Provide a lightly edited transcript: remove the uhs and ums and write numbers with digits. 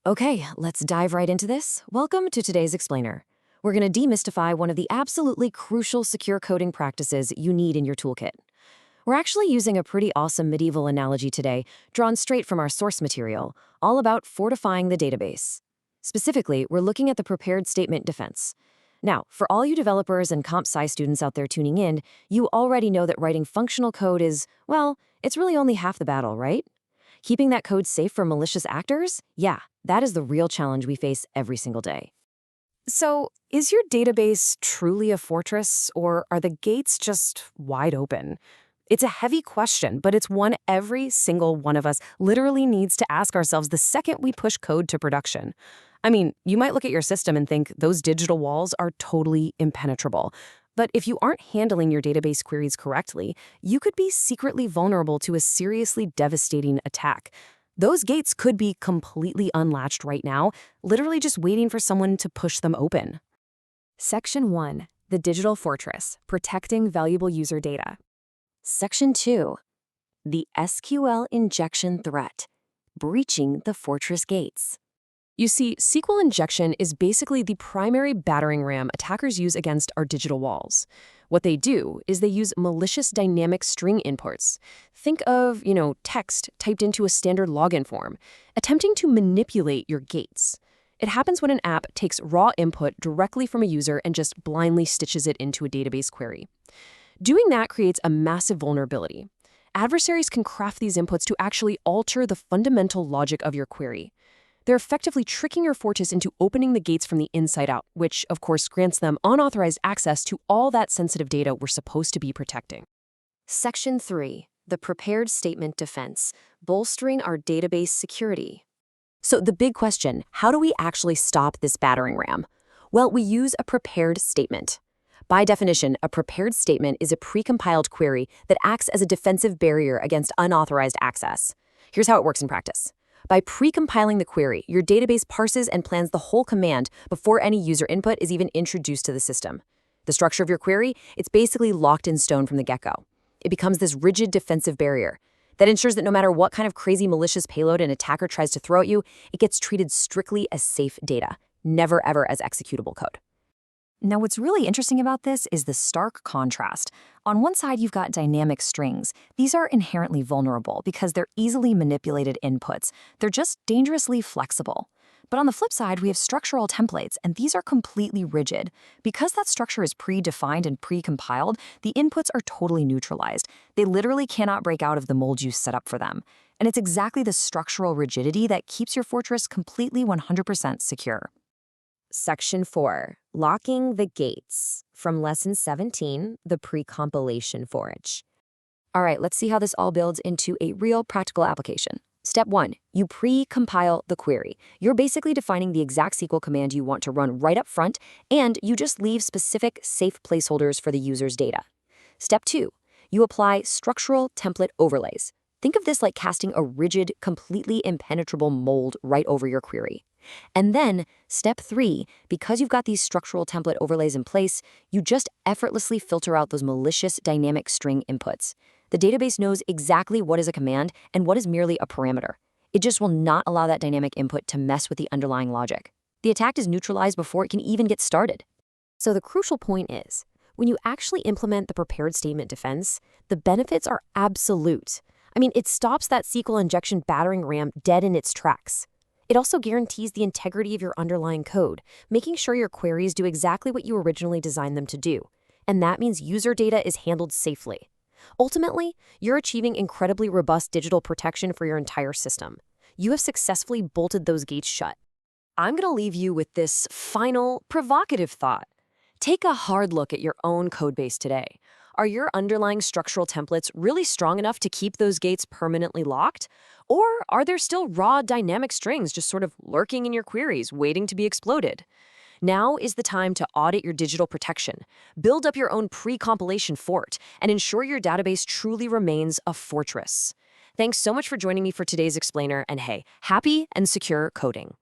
Okay, let's dive right into this. Welcome to today's explainer. We're going to demystify one of the absolutely crucial secure coding practices you need in your toolkit. We're actually using a pretty awesome medieval analogy today, drawn straight from our source material, all about fortifying the database. Specifically, we're looking at the prepared statement defense. Now, for all you developers and comp sci students out there tuning in, you already know that writing functional code is, well, it's really only half the battle, right? Keeping that code safe from malicious actors? Yeah, that is the real challenge we face every single day. So, is your database truly a fortress, or are the gates just wide open? It's a heavy question, but it's one every single one of us literally needs to ask ourselves the second we push code to production. I mean, you might look at your system and think those digital walls are totally impenetrable. But if you aren't handling your database queries correctly, you could be secretly vulnerable to a seriously devastating attack. Those gates could be completely unlatched right now, literally just waiting for someone to push them open. Section 1. The Digital Fortress, Protecting Valuable User Data. Section 2. The SQL Injection Threat, Breaching the Fortress Gates. You see, SQL injection is basically the primary battering ram attackers use against our digital walls. What they do is they use malicious dynamic string inputs. Think of, text typed into a standard login form, attempting to manipulate your gates. It happens when an app takes raw input directly from a user and just blindly stitches it into a database query. Doing that creates a massive vulnerability. Adversaries can craft these inputs to actually alter the fundamental logic of your query. They're effectively tricking your fortress into opening the gates from the inside out, which, of course, grants them unauthorized access to all that sensitive data we're supposed to be protecting. Section 3. The Prepared Statement Defense, Bolstering Our Database Security. So the big question, how do we actually stop this battering ram? Well, we use a prepared statement. By definition, a prepared statement is a precompiled query that acts as a defensive barrier against unauthorized access. Here's how it works in practice. By precompiling the query, your database parses and plans the whole command before any user input is even introduced to the system. The structure of your query, it's basically locked in stone from the get-go. It becomes this rigid defensive barrier that ensures that no matter what kind of crazy malicious payload an attacker tries to throw at you, it gets treated strictly as safe data, never ever as executable code. Now, what's really interesting about this is the stark contrast. On one side, you've got dynamic strings. These are inherently vulnerable because they're easily manipulated inputs. They're just dangerously flexible. But on the flip side, we have structural templates, and these are completely rigid. Because that structure is predefined and precompiled, the inputs are totally neutralized. They literally cannot break out of the mold you set up for them. And it's exactly the structural rigidity that keeps your fortress completely 100% secure. Section 4. Locking the Gates. From Lesson 17, The Precompilation Forge. All right, let's see how this all builds into a real practical application. Step 1. You pre-compile the query. You're basically defining the exact SQL command you want to run right up front, and you just leave specific safe placeholders for the user's data. Step 2. You apply structural template overlays. Think of this like casting a rigid, completely impenetrable mold right over your query. And then, step 3, because you've got these structural template overlays in place, you just effortlessly filter out those malicious dynamic string inputs. The database knows exactly what is a command and what is merely a parameter. It just will not allow that dynamic input to mess with the underlying logic. The attack is neutralized before it can even get started. So the crucial point is, when you actually implement the prepared statement defense, the benefits are absolute. I mean, it stops that SQL injection battering ram dead in its tracks. It also guarantees the integrity of your underlying code, making sure your queries do exactly what you originally designed them to do. And that means user data is handled safely. Ultimately, you're achieving incredibly robust digital protection for your entire system. You have successfully bolted those gates shut. I'm going to leave you with this final, provocative thought. Take a hard look at your own codebase today. Are your underlying structural templates really strong enough to keep those gates permanently locked? Or are there still raw dynamic strings just sort of lurking in your queries, waiting to be exploded? Now is the time to audit your digital protection, build up your own pre-compilation fort, and ensure your database truly remains a fortress. Thanks so much for joining me for today's explainer, and hey, happy and secure coding.